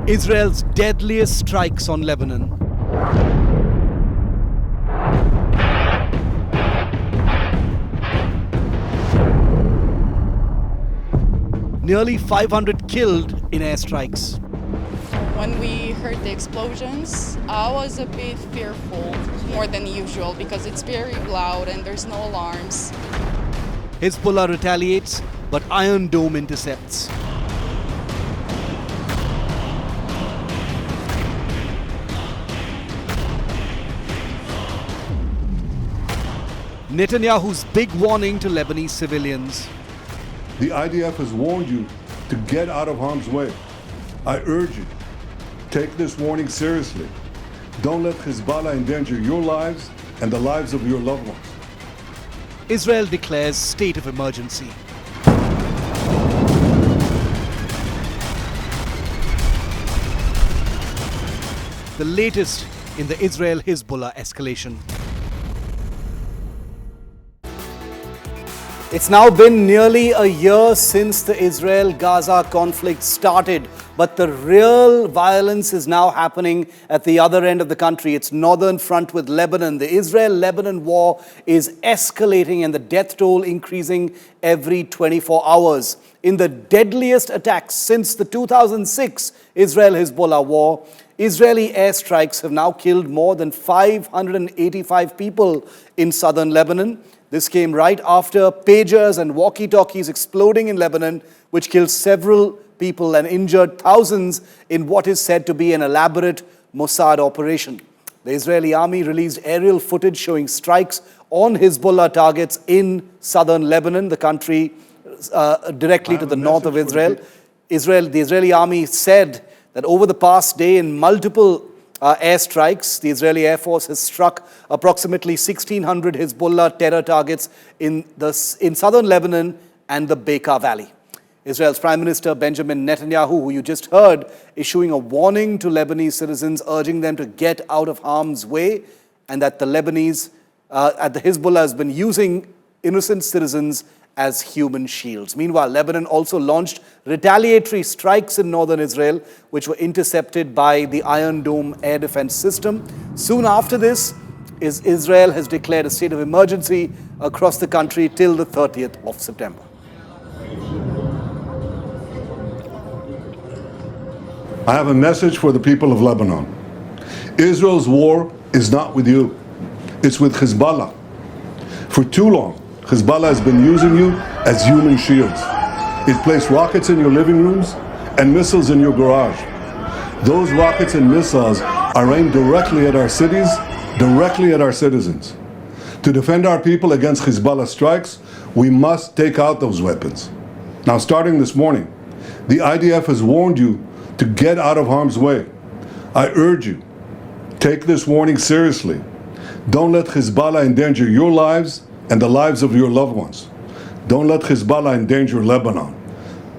Israel's deadliest strikes on Lebanon. Nearly 500 killed in airstrikes. When we heard the explosions, I was a bit fearful, more than usual, because it's very loud and there's no alarms. Hezbollah retaliates, but Iron Dome intercepts. Netanyahu's big warning to Lebanese civilians. The IDF has warned you to get out of harm's way. I urge you, take this warning seriously. Don't let Hezbollah endanger your lives and the lives of your loved ones. Israel declares state of emergency. The latest in the Israel-Hezbollah escalation. It's now been nearly a year since the Israel-Gaza conflict started, but the real violence is now happening at the other end of the country. It's northern front with Lebanon. The Israel-Lebanon war is escalating and the death toll increasing every 24 hours. In the deadliest attacks since the 2006 Israel-Hezbollah war, Israeli airstrikes have now killed more than 585 people in southern Lebanon. This came right after pagers and walkie-talkies exploding in Lebanon, which killed several people and injured thousands in what is said to be an elaborate Mossad operation. The Israeli army released aerial footage showing strikes on Hezbollah targets in southern Lebanon, the country directly to the north of Israel. The Israeli army said that over the past day in multiple airstrikes, the Israeli Air Force has struck approximately 1,600 Hezbollah terror targets in southern Lebanon and the Bekaa Valley. Israel's Prime Minister Benjamin Netanyahu, who you just heard, issuing a warning to Lebanese citizens, urging them to get out of harm's way, and that the Hezbollah has been using innocent citizens as human shields. Meanwhile, Lebanon also launched retaliatory strikes in northern Israel, which were intercepted by the Iron Dome air defense system. Soon after this, Israel has declared a state of emergency across the country till the 30th of September. I have a message for the people of Lebanon. Israel's war is not with you. It's with Hezbollah. For too long, Hezbollah has been using you as human shields. It placed rockets in your living rooms and missiles in your garage. Those rockets and missiles are aimed directly at our cities, directly at our citizens. To defend our people against Hezbollah strikes, we must take out those weapons. Now, starting this morning, the IDF has warned you to get out of harm's way. I urge you, take this warning seriously. Don't let Hezbollah endanger your lives and the lives of your loved ones. Don't let Hezbollah endanger Lebanon.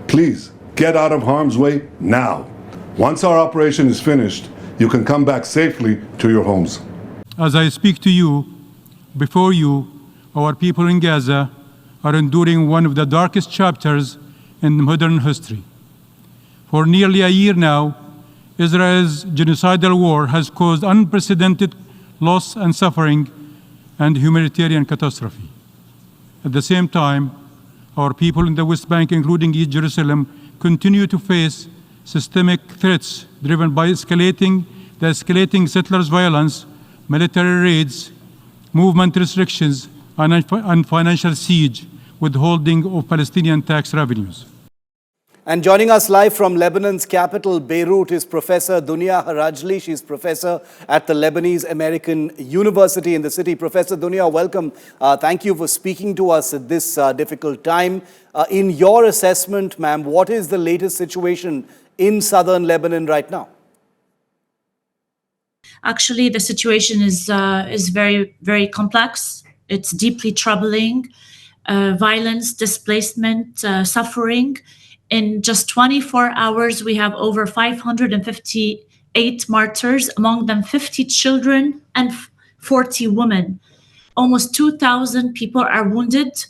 Please, get out of harm's way now. Once our operation is finished, you can come back safely to your homes. As I speak to you, before you, our people in Gaza are enduring one of the darkest chapters in modern history. For nearly a year now, Israel's genocidal war has caused unprecedented loss and suffering and humanitarian catastrophe. At the same time, our people in the West Bank, including East Jerusalem, continue to face systemic threats driven by the escalating settlers' violence, military raids, movement restrictions, and financial siege, withholding of Palestinian tax revenues. And joining us live from Lebanon's capital, Beirut, is Professor Dunya Harajli. She's professor at the Lebanese American University in the city. Professor Dunya, welcome. Thank you for speaking to us at this difficult time. In your assessment, ma'am, what is the latest situation in southern Lebanon right now? Actually, the situation is very, very complex. It's deeply troubling. Violence, displacement, suffering. In just 24 hours, we have over 558 martyrs, among them 50 children and 40 women. Almost 2,000 people are wounded,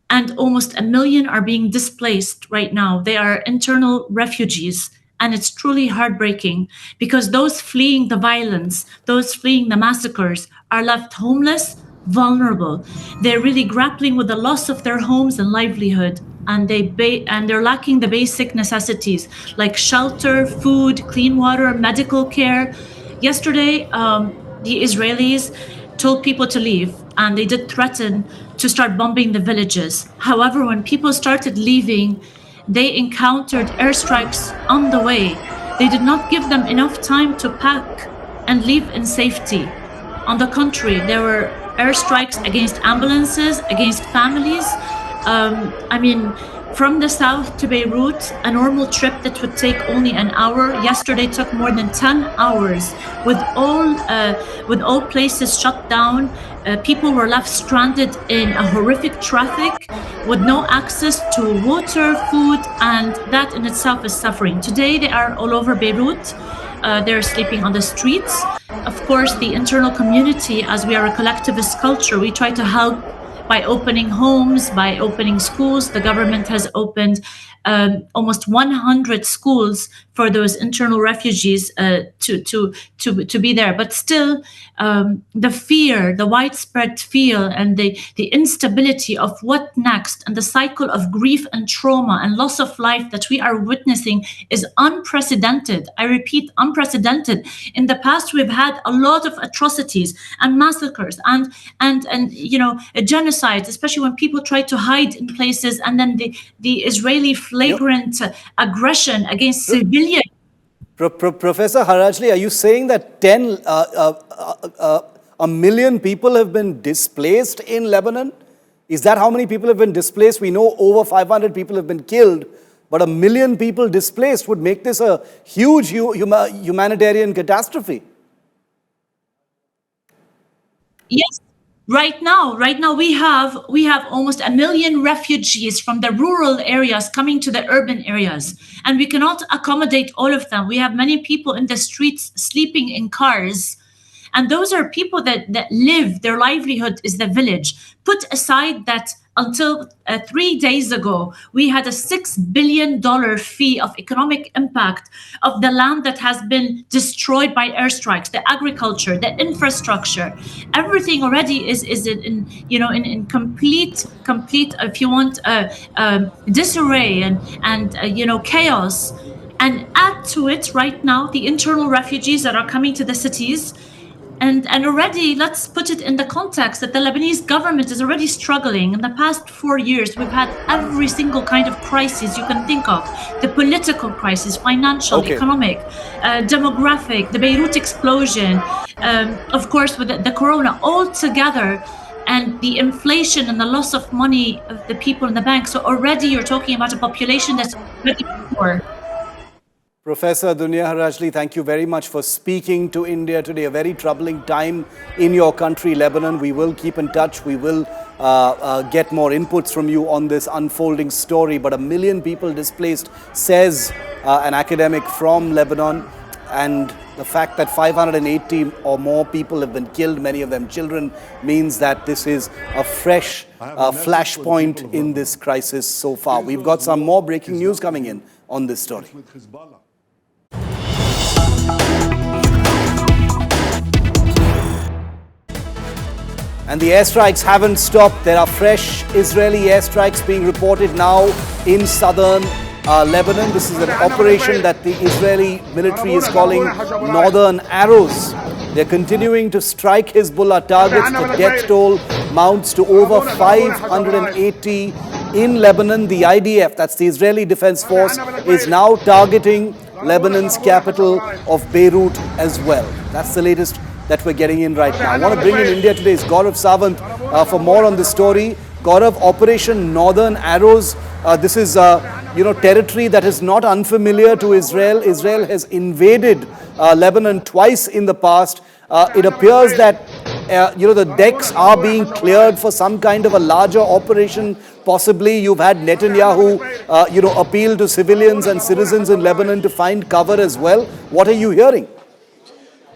and almost 1 million are being displaced right now. They are internal refugees And it's truly heartbreaking because those fleeing the violence, those fleeing the massacres are left homeless, vulnerable. They're really grappling with the loss of their homes and livelihood. And they're lacking the basic necessities like shelter, food, clean water, medical care. Yesterday, the Israelis told people to leave, and they did threaten to start bombing the villages. However, when people started leaving, they encountered airstrikes on the way. They did not give them enough time to pack and leave in safety. On the contrary, there were airstrikes against ambulances, against families. From the south to Beirut, a normal trip that would take only an hour, yesterday took more than 10 hours. With all places shut down, people were left stranded in a horrific traffic with no access to water, food, and that in itself is suffering. Today, they are all over Beirut. They're sleeping on the streets. Of course, the internal community, as we are a collectivist culture, we try to help by opening homes, by opening schools. The government has opened almost 100 schools for those internal refugees to be there. But still, the fear, the widespread fear, and the instability of what next, and the cycle of grief and trauma and loss of life that we are witnessing is unprecedented. I repeat, unprecedented. In the past, we've had a lot of atrocities and massacres and genocides, especially when people try to hide in places, and then the Israeli flagrant aggression against civilians. Professor Harajli, are you saying that a million people have been displaced in Lebanon? Is that how many people have been displaced? We know over 500 people have been killed, but a million people displaced would make this a huge humanitarian catastrophe. Yes. Right now, we have almost 1 million refugees from the rural areas coming to the urban areas, and we cannot accommodate all of them. We have many people in the streets sleeping in cars, and those are people that live, their livelihood is the village. Put aside that until 3 days ago, we had a $6 billion fee of economic impact of the land that has been destroyed by airstrikes, the agriculture, the infrastructure. Everything already is in complete, if you want, disarray and chaos. And add to it right now the internal refugees that are coming to the cities. And already, let's put it in the context that the Lebanese government is already struggling. In the past 4 years, we've had every single kind of crisis you can think of. The political crisis, financial, economic, demographic, the Beirut explosion, of course, with the corona, all together, and the inflation and the loss of money of the people in the bank. So already you're talking about a population that's already poor. Professor Dunya Harajli, thank you very much for speaking to India today. A very troubling time in your country, Lebanon. We will keep in touch. We will get more inputs from you on this unfolding story. But 1 million people displaced, says an academic from Lebanon. And the fact that 580 or more people have been killed, many of them children, means that this is a fresh flashpoint in this crisis so far. We've got some more breaking news coming in on this story. And the airstrikes haven't stopped. There are fresh Israeli airstrikes being reported now in southern Lebanon. This is an operation that the Israeli military is calling Northern Arrows. They're continuing to strike Hezbollah targets. The death toll mounts to over 580 in Lebanon. The IDF, that's the Israeli Defense Force, is now targeting Lebanon's capital of Beirut as well. That's the latest that we're getting in right now. I want to bring in India today's Gaurav Sawant for more on this story. Gaurav, Operation Northern Arrows, this is territory that is not unfamiliar to Israel. Israel has invaded Lebanon twice in the past. It appears that the decks are being cleared for some kind of a larger operation. Possibly you've had Netanyahu appeal to civilians and citizens in Lebanon to find cover as well. What are you hearing?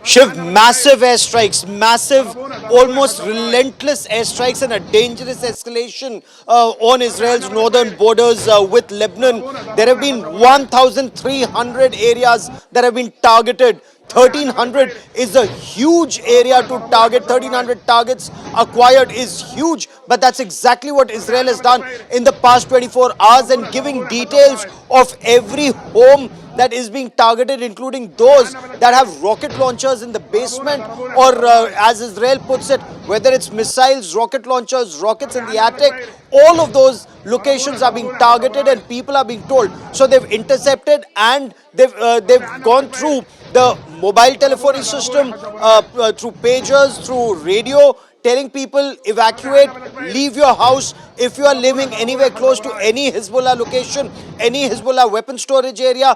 Shiv, massive airstrikes, massive, almost relentless airstrikes and a dangerous escalation on Israel's northern borders with Lebanon. There have been 1,300 areas that have been targeted. 1,300 is a huge area to target. 1,300 targets acquired is huge, but that's exactly what Israel has done in the past 24 hours, and giving details of every home that is being targeted, including those that have rocket launchers in the basement, or as Israel puts it, whether it's missiles, rocket launchers, rockets in the attic. All of those locations are being targeted and people are being told. So they've intercepted and they've gone through the mobile telephony system, through pagers, through radio, telling people evacuate, leave your house. If you are living anywhere close to any Hezbollah location, any Hezbollah weapon storage area,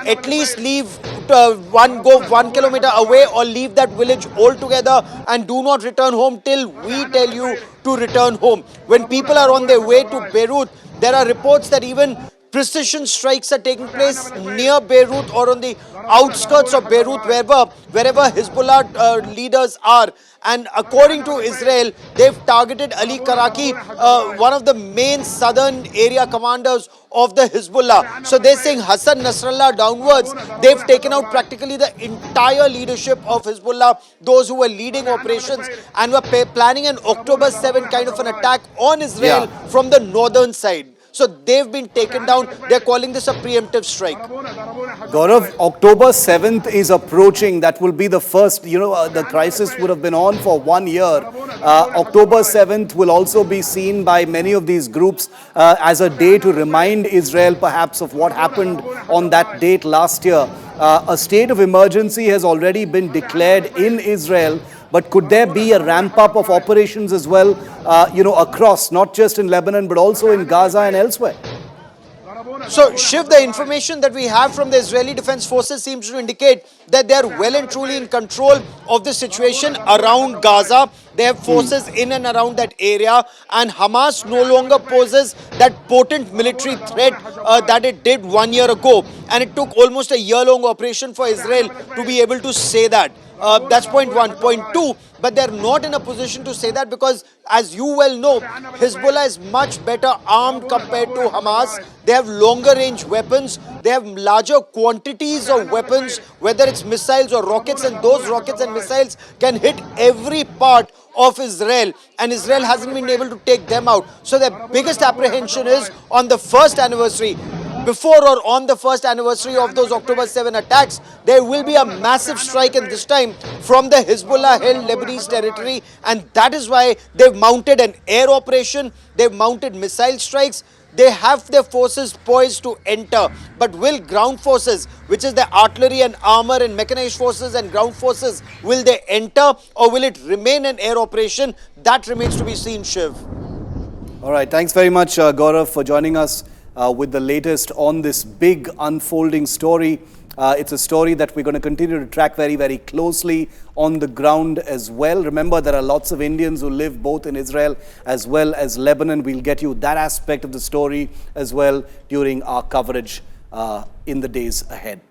at least leave, go 1 kilometer away, or leave that village altogether and do not return home till we tell you to return home. When people are on their way to Beirut, there are reports that even precision strikes are taking place near Beirut or on the outskirts of Beirut, wherever Hezbollah leaders are. And according to Israel, they've targeted Ali Karaki, one of the main southern area commanders of the Hezbollah. So they're saying Hassan Nasrallah downwards, they've taken out practically the entire leadership of Hezbollah, those who were leading operations, and were planning an October 7 kind of an attack on Israel from the northern side. So they've been taken down. They're calling this a preemptive strike. Gaurav, October 7th is approaching. That will be the first, the crisis would have been on for 1 year. October 7th will also be seen by many of these groups as a day to remind Israel perhaps of what happened on that date last year. A state of emergency has already been declared in Israel. But could there be a ramp up of operations as well, across, not just in Lebanon, but also in Gaza and elsewhere? So, Shiv, the information that we have from the Israeli Defense Forces seems to indicate that they are well and truly in control of the situation around Gaza. They have forces in and around that area, and Hamas no longer poses that potent military threat that it did 1 year ago. And it took almost a year-long operation for Israel to be able to say that. That's point one. Point two, but they're not in a position to say that because, as you well know, Hezbollah is much better armed compared to Hamas. They have longer range weapons. They have larger quantities of weapons, whether it's missiles or rockets, and those rockets and missiles can hit every part of Israel, and Israel hasn't been able to take them out. So their biggest apprehension is on the first anniversary. Before or on the first anniversary of those October 7 attacks, there will be a massive strike, and this time from the Hezbollah-held Lebanese territory, and that is why they've mounted an air operation, they've mounted missile strikes, they have their forces poised to enter. But will ground forces, which is the artillery and armor and mechanized forces and ground forces, will they enter, or will it remain an air operation? That remains to be seen, Shiv. All right, thanks very much, Gaurav, for joining us with the latest on this big unfolding story. It's a story that we're going to continue to track very, very closely on the ground as well. Remember, there are lots of Indians who live both in Israel as well as Lebanon. We'll get you that aspect of the story as well during our coverage in the days ahead.